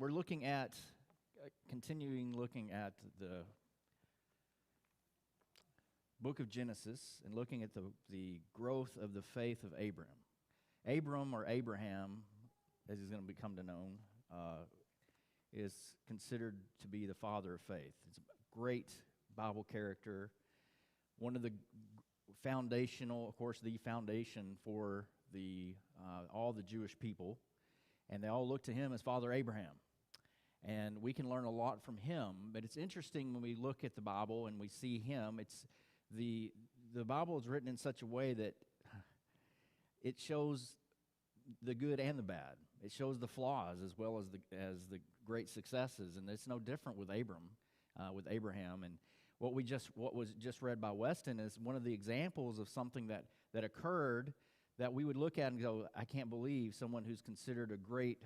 We're looking at, continuing looking at the book of Genesis and looking at the growth of the faith of Abram. Abram, or Abraham, as he's going to become known, is considered to be the father of faith. It's a great Bible character, one of the foundational, of course, the foundation for all the Jewish people, and they all look to him as Father Abraham. And we can learn a lot from him, but it's interesting when we look at the Bible and we see him, it's the Bible is written in such a way that it shows the good and the bad. It shows the flaws as well as the great successes, and it's no different with Abraham. And what was just read by Weston is one of the examples of something that occurred that we would look at and go, I can't believe someone who's considered a great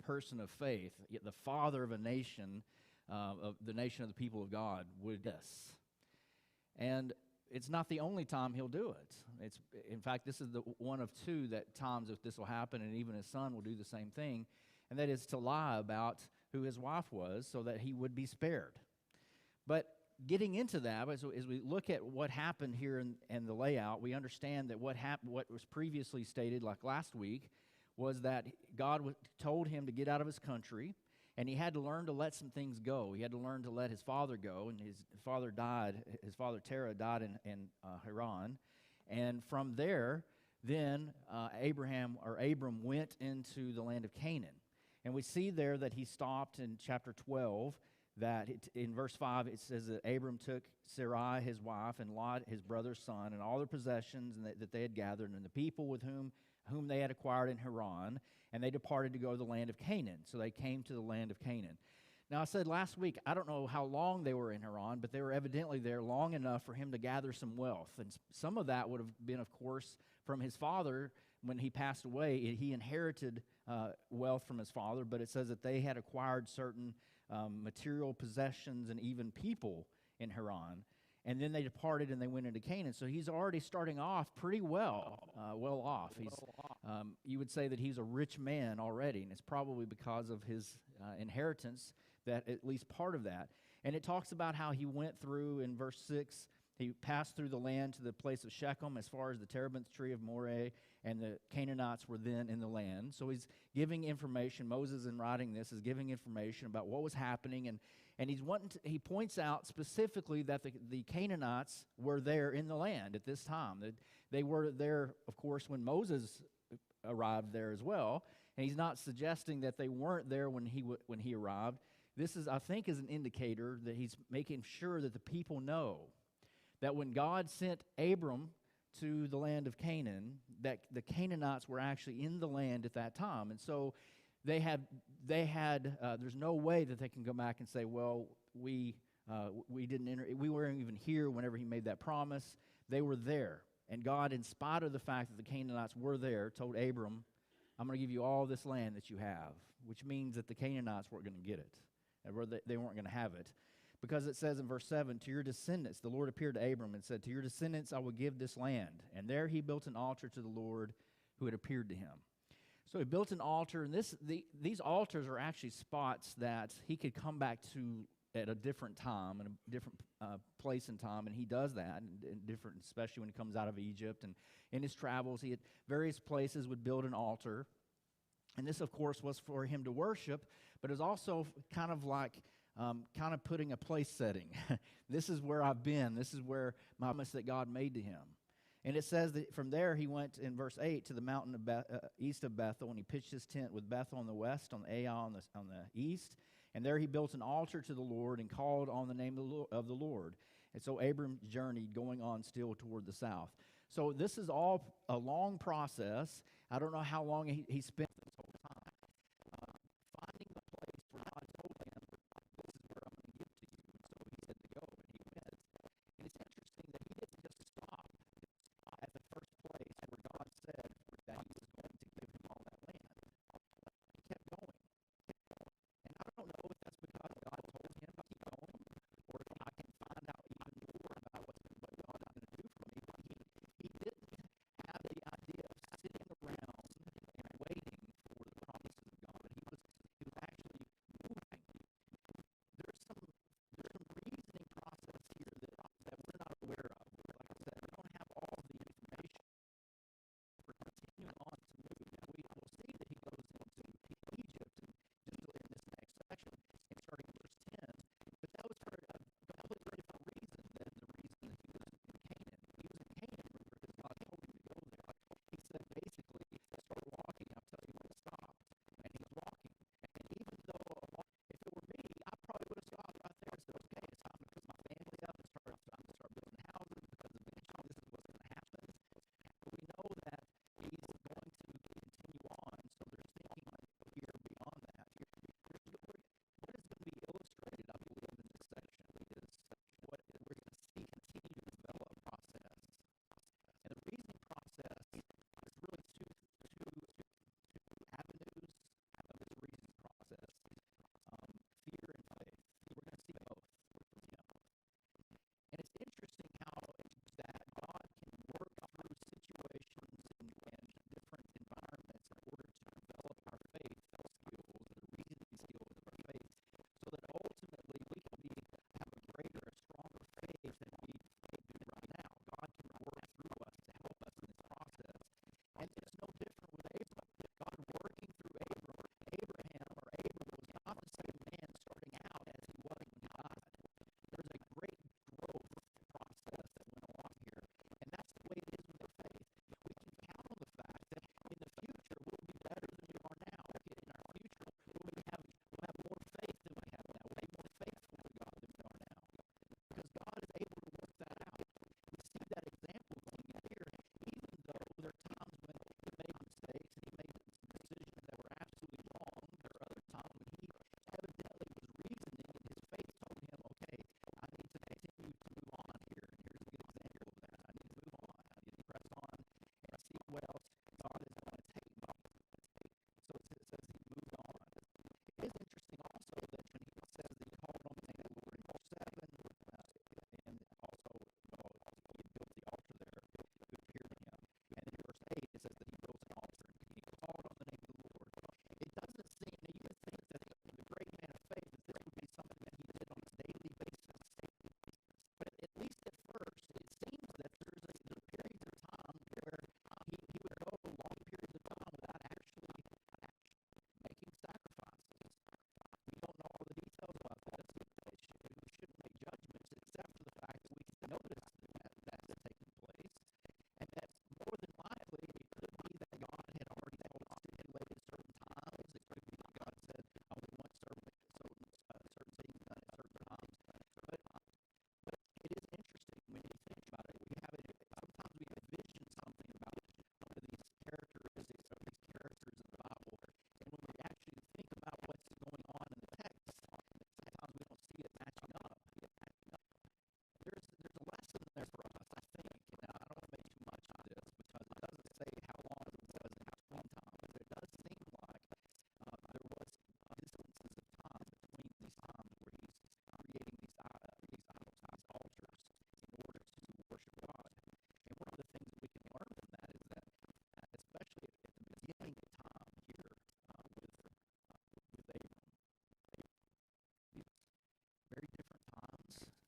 person of faith, yet the father of a nation, of the nation of the people of God, would do this. And it's not the only time he'll do it. In fact, this is the one of two times that this will happen, and even his son will do the same thing, and that is to lie about who his wife was so that he would be spared. But getting into that, as we look at what happened here and the layout, we understand that what was previously stated, like last week, was that God told him to get out of his country, and he had to learn to let some things go. He had to learn to let his father go, and his father died. His father Terah died in Haran, and from there, then Abram went into the land of Canaan, and we see there that he stopped in chapter 12. That in verse 5 it says that Abram took Sarai his wife and Lot his brother's son and all their possessions that they had gathered and the people with whom they had acquired in Haran, and they departed to go to the land of Canaan. So they came to the land of Canaan. Now I said last week, I don't know how long they were in Haran, but they were evidently there long enough for him to gather some wealth. And some of that would have been, of course, from his father. When he passed away, he inherited wealth from his father, but it says that they had acquired certain material possessions and even people in Haran. And then they departed and they went into Canaan. So he's already starting off pretty well off. You would say that he's a rich man already, and it's probably because of his inheritance, that at least part of that. And it talks about how he went through in verse 6, he passed through the land to the place of Shechem as far as the terebinth tree of Moreh, and the Canaanites were then in the land. So he's giving information. Moses, in writing this, is giving information about what was happening, and he points out specifically that the Canaanites were there in the land at this time. That they were there, of course, when Moses arrived there as well, and he's not suggesting that they weren't there when he arrived. This is, I think, is an indicator that he's making sure that the people know that when God sent Abram to the land of Canaan, that the Canaanites were actually in the land at that time. And so they had there's no way that they can go back and say, well, we weren't even here whenever he made that promise. They were there. And God, in spite of the fact that the Canaanites were there, told Abram, I'm going to give you all this land that you have, which means that the Canaanites weren't going to get it. They weren't going to have it. Because it says in verse 7, to your descendants, the Lord appeared to Abram and said, to your descendants I will give this land. And there he built an altar to the Lord who had appeared to him. So he built an altar, and these altars are actually spots that he could come back to at a different time, in a different place and time, and he does that, especially when he comes out of Egypt. And in his travels, he at various places would build an altar. And this, of course, was for him to worship, but it was also kind of like putting a place setting. This is where I've been. This is where my promise that God made to him. And it says that from there he went in verse 8 to the mountain of east of Bethel, and he pitched his tent with Bethel on the west, on Ai on the east. And there he built an altar to the Lord and called on the name of the Lord. And so Abram journeyed, going on still toward the south. So this is all a long process. I don't know how long he spent this whole time finding the place where God told him, this is where I'm going to give to you. And so he said to go, and he went. And it's interesting that he didn't just stop at the first place where God said that he was going to give him all that land. He kept going. And I don't know if that's because God told him to keep going, or if I can find out even more about what God is going to do for me. But he didn't have the idea of sitting around and waiting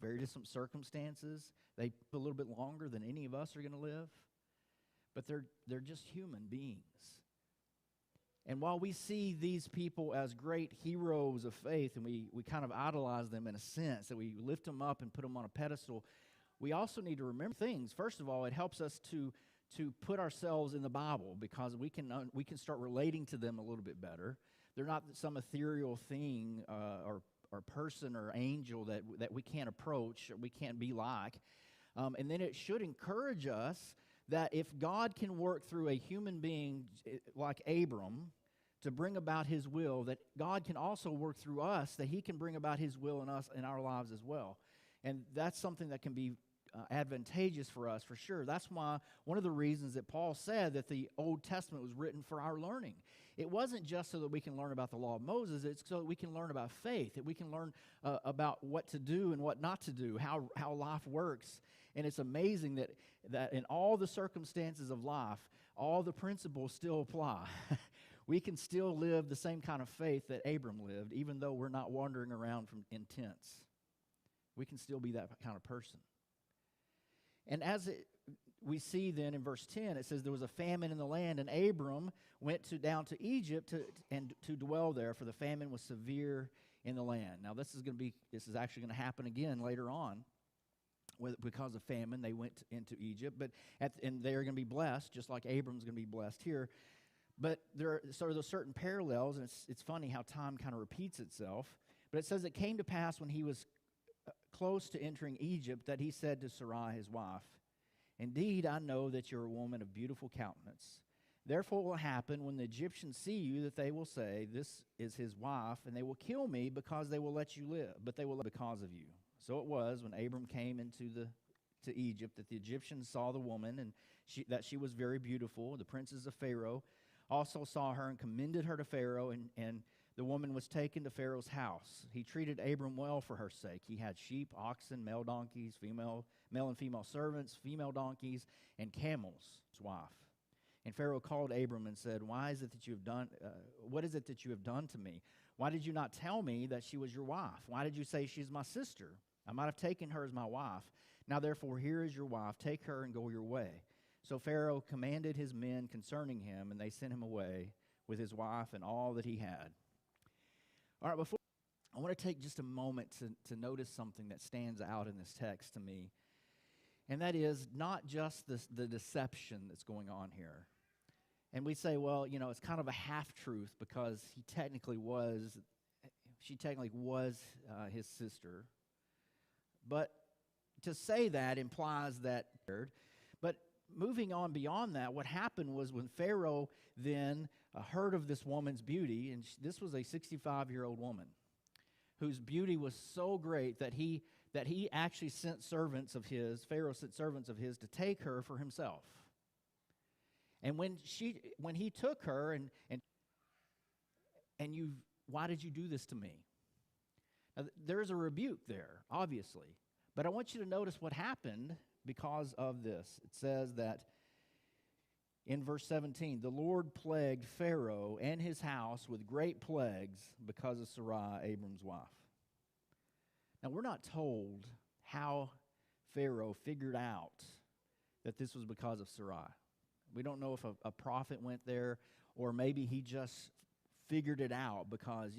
very different circumstances. They live a little bit longer than any of us are going to live, but they're just human beings. And while we see these people as great heroes of faith, and we kind of idolize them in a sense, that we lift them up and put them on a pedestal, we also need to remember things. First of all, it helps us to put ourselves in the Bible, because we can start relating to them a little bit better. They're not some ethereal thing or person or angel that we can't approach or we can't be like. And then it should encourage us that if God can work through a human being like Abram to bring about his will, that God can also work through us, that he can bring about his will in us, in our lives as well. And that's something that can be advantageous for us, for sure. That's why one of the reasons that Paul said that the Old Testament was written for our learning. It wasn't just so that we can learn about the law of Moses. It's so that we can learn about faith, that we can learn about what to do and what not to do, how life works. And it's amazing that in all the circumstances of life, all the principles still apply. We can still live the same kind of faith that Abram lived, even though we're not wandering around in tents. We can still be that kind of person. And we see then in verse 10, it says there was a famine in the land, and Abram went down to Egypt to dwell there, for the famine was severe in the land. Now this is actually going to happen again later on. Because of famine, they went into Egypt, and they are going to be blessed, just like Abram's going to be blessed here. But there are certain parallels, and it's funny how time kind of repeats itself. But it says it came to pass when he was close to entering Egypt that he said to Sarai his wife, "Indeed, I know that you're a woman of beautiful countenance. Therefore it will happen when the Egyptians see you that they will say, 'This is his wife,' and they will kill me because they will let you live, but they will live because of you." So it was when Abram came to Egypt that the Egyptians saw the woman, and that she was very beautiful. The princes of Pharaoh also saw her and commended her to Pharaoh, and the woman was taken to Pharaoh's house. He treated Abram well for her sake. He had sheep, oxen, male donkeys, male and female servants, female donkeys, and camels. His wife. And Pharaoh called Abram and said, "Why is it that you have done? What is it that you have done to me? Why did you not tell me that she was your wife? Why did you say she's my sister? I might have taken her as my wife. Now therefore here is your wife. Take her and go your way." So Pharaoh commanded his men concerning him, and they sent him away with his wife and all that he had. All right, I want to take just a moment to notice something that stands out in this text to me, and that is not just the deception that's going on here. And we say, well, it's kind of a half-truth because she technically was his sister. But to say that implies that. But moving on beyond that, what happened was when Pharaoh then heard of this woman's beauty, and this was a 65-year-old woman whose beauty was so great that he actually sent servants of his, Pharaoh sent servants of his to take her for himself. And when he took her why did you do this to me? Now, there's a rebuke there, obviously. But I want you to notice what happened because of this. It says that in verse 17, the Lord plagued Pharaoh and his house with great plagues because of Sarai, Abram's wife. Now, we're not told how Pharaoh figured out that this was because of Sarai. We don't know if a prophet went there, or maybe he just figured it out because,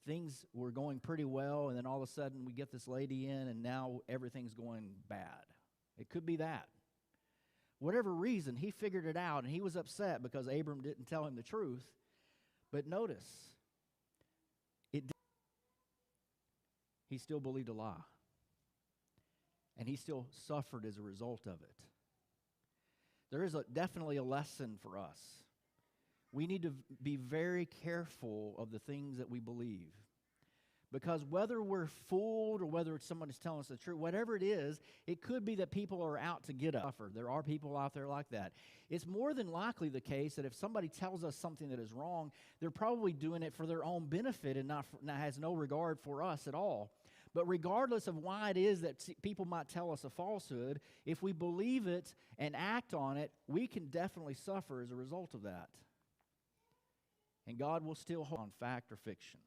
things were going pretty well, and then all of a sudden we get this lady in, and now everything's going bad. It could be that. Whatever reason, he figured it out, and he was upset because Abram didn't tell him the truth. But notice, he still believed a lie, and he still suffered as a result of it. There is definitely a lesson for us. We need to be very careful of the things that we believe. Because whether we're fooled or whether somebody's telling us the truth, whatever it is, it could be that people are out to get us. There are people out there like that. It's more than likely the case that if somebody tells us something that is wrong, they're probably doing it for their own benefit and has no regard for us at all. But regardless of why it is that people might tell us a falsehood, if we believe it and act on it, we can definitely suffer as a result of that. And God will still hold on fact or fiction.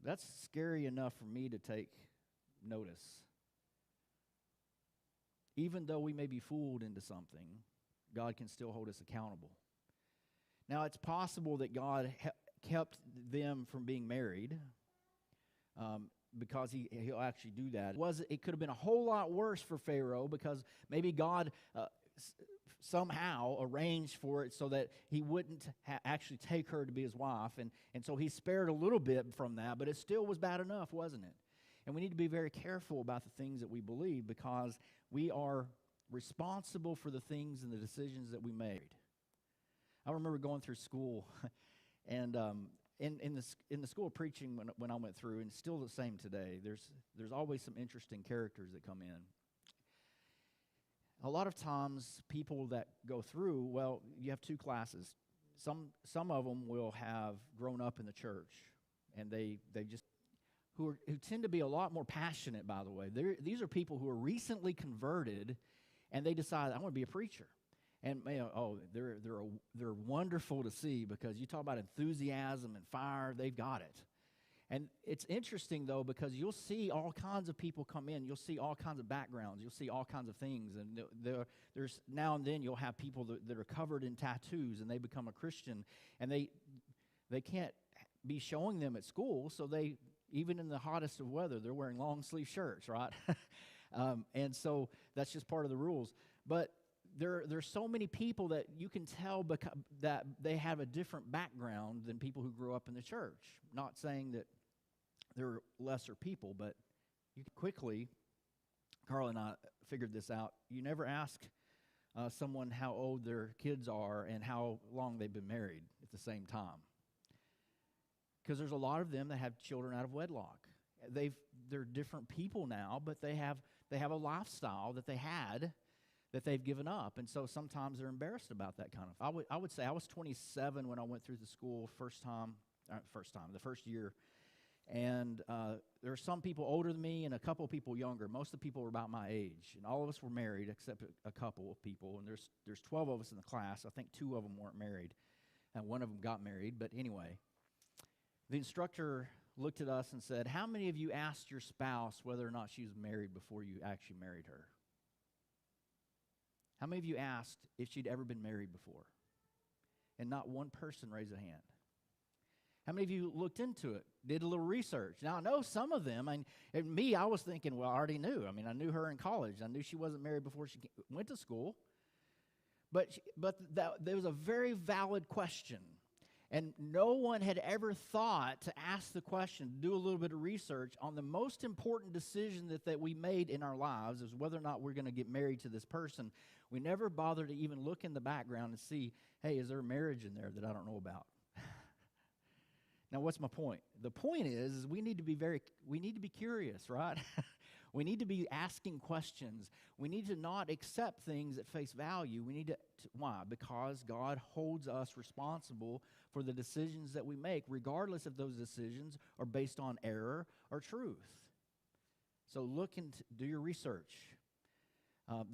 That's scary enough for me to take notice. Even though we may be fooled into something, God can still hold us accountable. Now, it's possible that God kept them from being married because he'll actually do that. It could have been a whole lot worse for Pharaoh because maybe God somehow arranged for it so that he wouldn't actually take her to be his wife. And so he spared a little bit from that, but it still was bad enough, wasn't it? And we need to be very careful about the things that we believe because we are responsible for the things and the decisions that we made. I remember going through school, and in the school of preaching when I went through, and it's still the same today, there's always some interesting characters that come in. A lot of times, people that go through, well, you have two classes. Some of them will have grown up in the church, and they just who tend to be a lot more passionate. By the way, these are people who are recently converted, and they decide I want to be a preacher. And they're wonderful to see because you talk about enthusiasm and fire, they've got it. And it's interesting, though, because you'll see all kinds of people come in. You'll see all kinds of backgrounds. You'll see all kinds of things. And there's now and then you'll have people that are covered in tattoos, and they become a Christian. And they can't be showing them at school, so they, even in the hottest of weather, they're wearing long-sleeve shirts, right? And so that's just part of the rules. But there's so many people that you can tell that they have a different background than people who grew up in the church. Not saying that they're lesser people, but you quickly, Carl and I figured this out. You never ask someone how old their kids are and how long they've been married at the same time. Because there's a lot of them that have children out of wedlock. They're different people now, but they have a lifestyle that they had that they've given up, and so sometimes they're embarrassed about that kind of. I would say I was 27 when I went through the school the first year, and there are some people older than me and a couple of people younger. Most of the people were about my age, and all of us were married except a couple of people, and there's 12 of us in the class. I think 2 of them weren't married, and one of them got married, but anyway. The instructor looked at us and said, "How many of you asked your spouse whether or not she was married before you actually married her?" How many of you asked if she'd ever been married before? And not one person raised a hand. How many of you looked into it, did a little research? Now, I know some of them, and me, I was thinking, well, I already knew. I mean, I knew her in college. I knew she wasn't married before she went to school. But there was a very valid question. And no one had ever thought to ask the question, do a little bit of research on the most important decision that we made in our lives is whether or not we're going to get married to this person. We never bothered to even look in the background and see, hey, is there a marriage in there that I don't know about? Now, what's my point? The point is we need to be curious, right? We need to be asking questions. We need to not accept things at face value. We need to why? Because God holds us responsible for the decisions that we make, regardless if those decisions are based on error or truth. So look and do your research.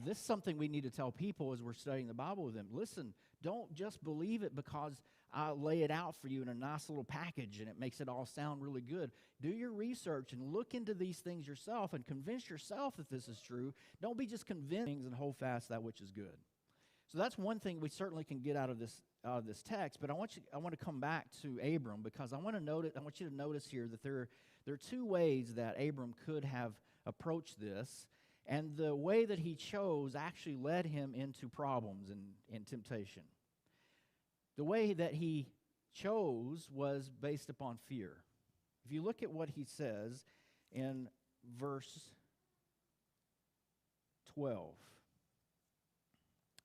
This is something we need to tell people as we're studying the Bible with them. Listen, don't just believe it because I lay it out for you in a nice little package and it makes it all sound really good. Do your research and look into these things yourself and convince yourself that this is true. Don't be just convinced and hold fast that which is good. So that's one thing we certainly can get out of this text. But I want to come back to Abram because I want you to notice here that there are 2 ways that Abram could have approached this. And the way that he chose actually led him into problems and temptation. The way that he chose was based upon fear. If you look at what he says in verse 12,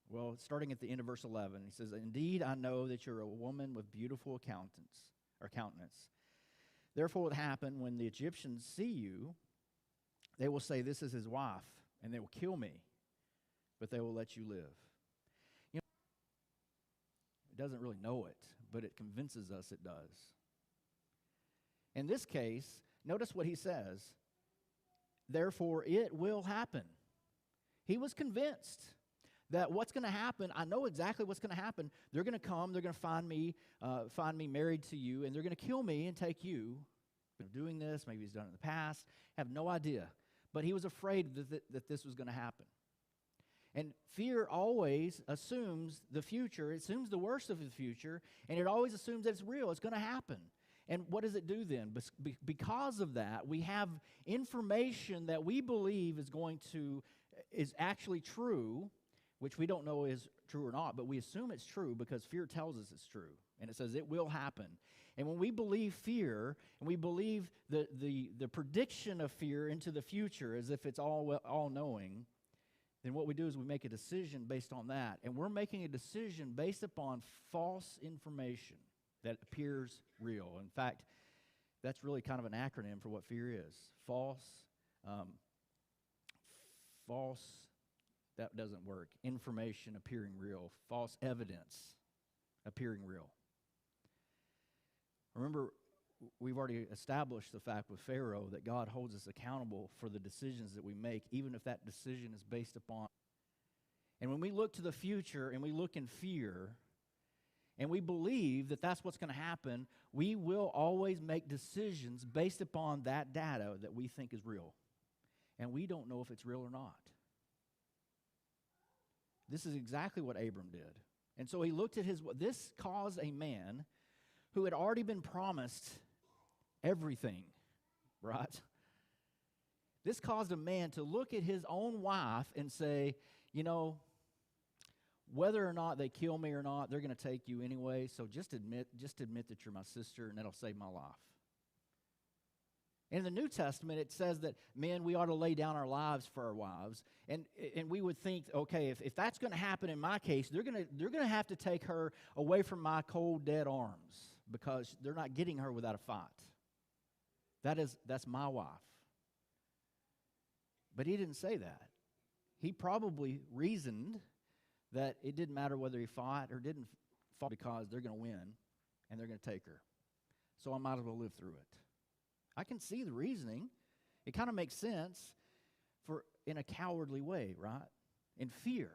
well, starting at the end of verse 11, he says, "Indeed, I know that you're a woman with beautiful countenance. Therefore, it happened when the Egyptians see you, they will say, 'This is his wife,' and they will kill me, but they will let you live." You know, it doesn't really know it, but it convinces us it does. In this case, notice what he says. Therefore, it will happen. He was convinced that what's going to happen, I know exactly what's going to happen. They're going to come, they're going to find me married to you, and they're going to kill me and take you. Doing this, maybe he's done it in the past, have no idea. but he was afraid that this was going to happen. And fear always assumes the future. It assumes the worst of the future, and it always assumes that it's real. It's going to happen. And what does it do then? Because of that, we have information that we believe is actually true, which we don't know is true or not, but we assume it's true because fear tells us it's true. And it says it will happen. And when we believe fear, and we believe the prediction of fear into the future as if it's all-knowing, then what we do is we make a decision based on that. And we're making a decision based upon false information that appears real. In fact, that's really kind of an acronym for what fear is. False, that doesn't work. Information appearing real. False evidence appearing real. Remember, we've already established the fact with Pharaoh that God holds us accountable for the decisions that we make, even if that decision is based upon. And when we look to the future and we look in fear, and we believe that that's what's going to happen, we will always make decisions based upon that data that we think is real. And we don't know if it's real or not. This is exactly what Abram did. And so he looked at this caused a man who had already been promised everything, right? This caused a man to look at his own wife and say, whether or not they kill me or not, they're going to take you anyway, so just admit that you're my sister, and that'll save my life. In the New Testament, it says that men, we ought to lay down our lives for our wives, and we would think, okay, if that's going to happen in my case, they're going to have to take her away from my cold, dead arms because they're not getting her without a fight. That's my wife. But he didn't say that. He probably reasoned that it didn't matter whether he fought or didn't fight because they're going to win and they're going to take her. So I might as well live through it. I can see the reasoning. It kind of makes sense in a cowardly way, right? In fear.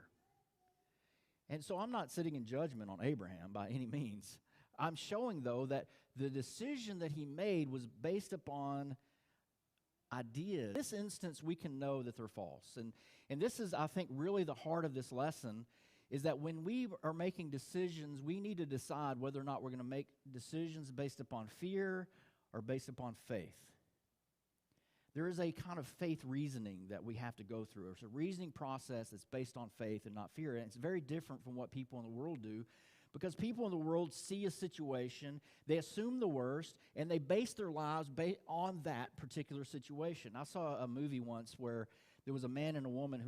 And so I'm not sitting in judgment on Abraham by any means. I'm showing, though, that the decision that he made was based upon ideas. In this instance, we can know that they're false. And this is, I think, really the heart of this lesson, is that when we are making decisions, we need to decide whether or not we're going to make decisions based upon fear or based upon faith. There is a kind of faith reasoning that we have to go through. It's a reasoning process that's based on faith and not fear. And it's very different from what people in the world do, because people in the world see a situation, they assume the worst, and they base their lives on that particular situation. I saw a movie once where there was a man and a woman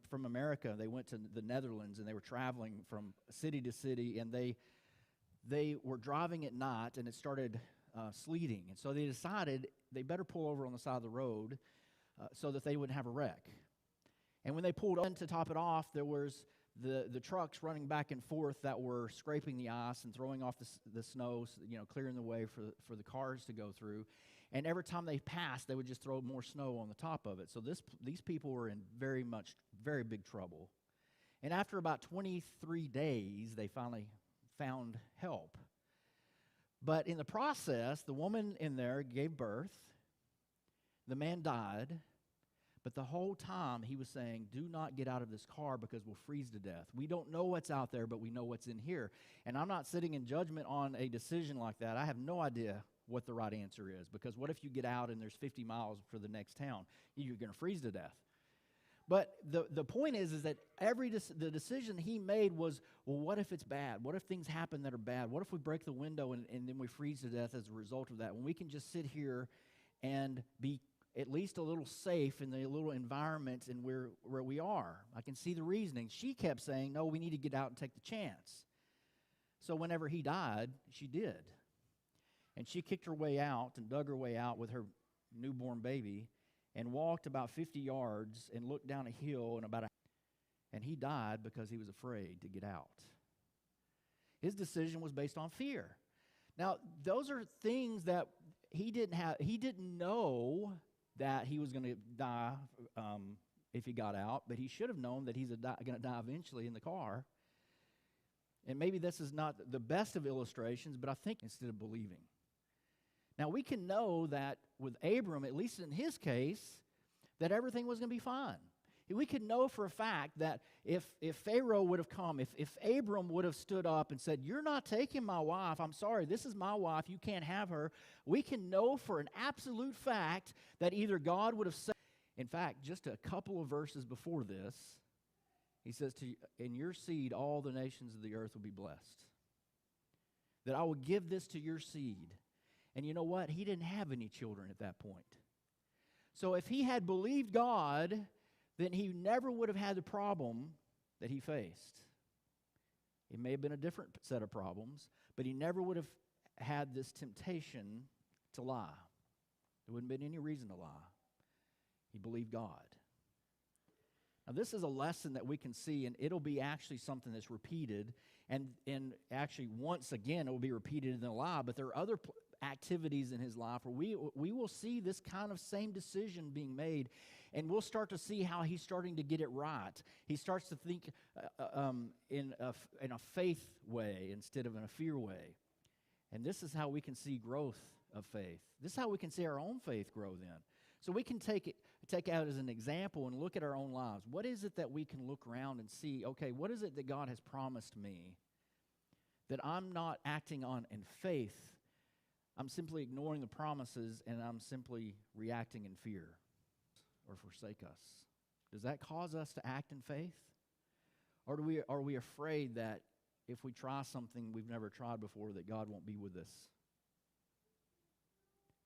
from America. They went to the Netherlands, and they were traveling from city to city, and they were driving at night, and it started sleeting. And so they decided they better pull over on the side of the road so that they wouldn't have a wreck. And when they pulled in to top it off, there was the trucks running back and forth that were scraping the ice and throwing off the snow, clearing the way for the cars to go through. And every time they passed, they would just throw more snow on the top of it. So these people were in very big trouble. And after about 23 days, they finally found help. But in the process, the woman in there gave birth. The man died. But the whole time he was saying, do not get out of this car because we'll freeze to death. We don't know what's out there, but we know what's in here. And I'm not sitting in judgment on a decision like that. I have no idea what the right answer is, because what if you get out and there's 50 miles for the next town? You're going to freeze to death. But the point is that the decision he made was, well, what if it's bad? What if things happen that are bad? What if we break the window and then we freeze to death as a result of that? When we can just sit here and be at least a little safe in the little environment and where we are. I can see the reasoning. She kept saying, no, we need to get out and take the chance. So whenever he died, she did. And she kicked her way out and dug her way out with her newborn baby and walked about 50 yards and looked down a hill and he died because he was afraid to get out. His decision was based on fear. Now, those are things that he didn't know that he was going to die if he got out, but he should have known that he's going to die eventually in the car. And maybe this is not the best of illustrations, but I think instead of believing. Now, we can know that with Abram, at least in his case, that everything was going to be fine. We could know for a fact that if Pharaoh would have come, if Abram would have stood up and said, "You're not taking my wife. I'm sorry, this is my wife. You can't have her." We can know for an absolute fact that either God would have said, in fact, just a couple of verses before this, he says, "In your seed, all the nations of the earth will be blessed. That I will give this to your seed." And you know what? He didn't have any children at that point. So if he had believed God, then he never would have had the problem that he faced. It may have been a different set of problems, but he never would have had this temptation to lie. There wouldn't have been any reason to lie. He believed God. Now, this is a lesson that we can see, and it'll be actually something that's repeated, and actually once again it will be repeated in the lie, but there are other activities in his life where we will see this kind of same decision being made, and we'll start to see how he's starting to get it right. He starts to think in a faith way instead of in a fear way. And this is how we can see growth of faith. This is how we can see our own faith grow then. So we can take out as an example and look at our own lives. What is it that we can look around and see, okay, what is it that God has promised me that I'm not acting on in faith? I'm simply ignoring the promises, and I'm simply reacting in fear or forsake us. Does that cause us to act in faith? Or are we afraid that if we try something we've never tried before, that God won't be with us?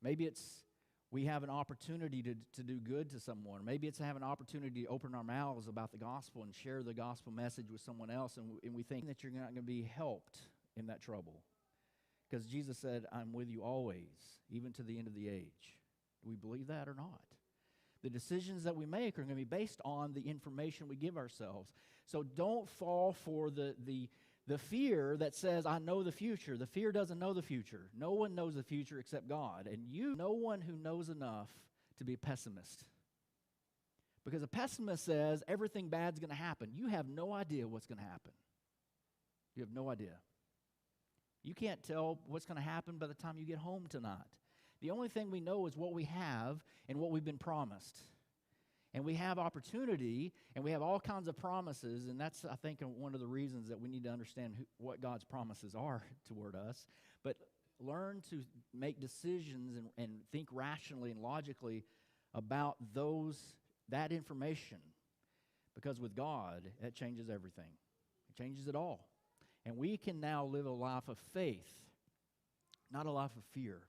Maybe it's we have an opportunity to do good to someone. Maybe it's to have an opportunity to open our mouths about the gospel and share the gospel message with someone else, and we think that you're not going to be helped in that trouble. Because Jesus said, "I'm with you always, even to the end of the age." Do we believe that or not? The decisions that we make are going to be based on the information we give ourselves. So don't fall for the fear that says, "I know the future." The fear doesn't know the future. No one knows the future except God. And no one who knows enough to be a pessimist. Because a pessimist says everything bad's going to happen. You have no idea what's going to happen. You have no idea. You can't tell what's going to happen by the time you get home tonight. The only thing we know is what we have and what we've been promised. And we have opportunity, and we have all kinds of promises, and that's, I think, one of the reasons that we need to understand what God's promises are toward us. But learn to make decisions and think rationally and logically about that information. Because with God, that changes everything. It changes it all. And we can now live a life of faith, not a life of fear.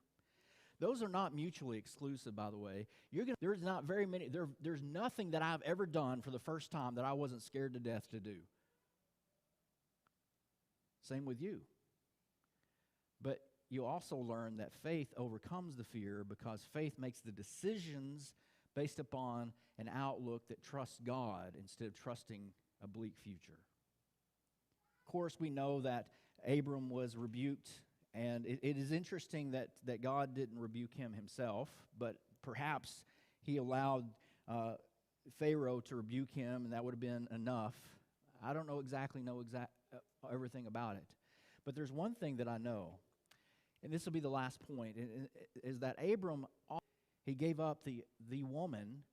Those are not mutually exclusive, by the way. There's not very many. There's nothing that I've ever done for the first time that I wasn't scared to death to do. Same with you. But you also learn that faith overcomes the fear because faith makes the decisions based upon an outlook that trusts God instead of trusting a bleak future. Of course, we know that Abram was rebuked, and it is interesting that God didn't rebuke him himself, but perhaps he allowed Pharaoh to rebuke him, and that would have been enough. I don't know everything about it. But there's one thing that I know, and this will be the last point, is that Abram, he gave up the woman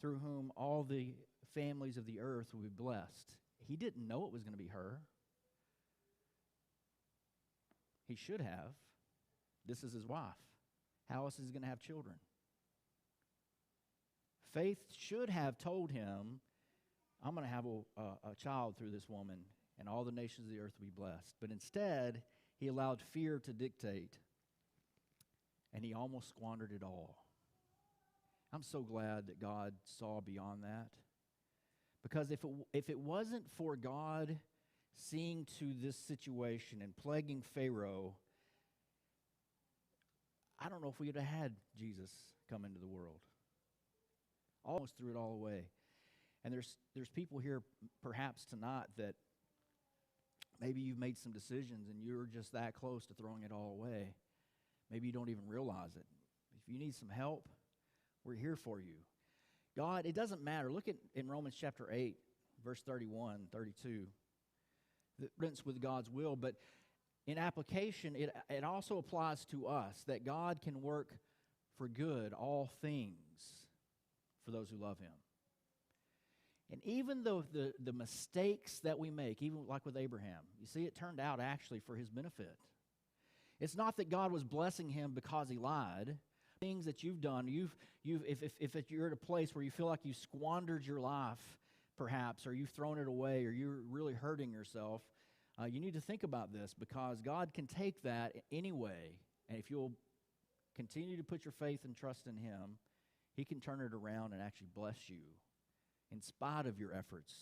through whom all the families of the earth would be blessed. He didn't know it was going to be her. He should have. This is his wife. How else is he going to have children? Faith should have told him, "I'm going to have a child through this woman, and all the nations of the earth will be blessed." But instead, he allowed fear to dictate, and he almost squandered it all. I'm so glad that God saw beyond that. Because if it wasn't for God seeing to this situation and plaguing Pharaoh, I don't know if we would have had Jesus come into the world. Almost threw it all away. And there's people here perhaps tonight that maybe you've made some decisions and you're just that close to throwing it all away. Maybe you don't even realize it. If you need some help, we're here for you. God, it doesn't matter. Look in Romans chapter 8, verse 31, 32. The accordance with God's will, but in application, it also applies to us that God can work for good all things for those who love him. And even though the mistakes that we make, even like with Abraham, you see, it turned out actually for his benefit. It's not that God was blessing him because he lied. Things that you've done, if you're at a place where you feel like you squandered your life, perhaps, or you've thrown it away, or you're really hurting yourself, you need to think about this, because God can take that anyway, and if you'll continue to put your faith and trust in him, he can turn it around and actually bless you in spite of your efforts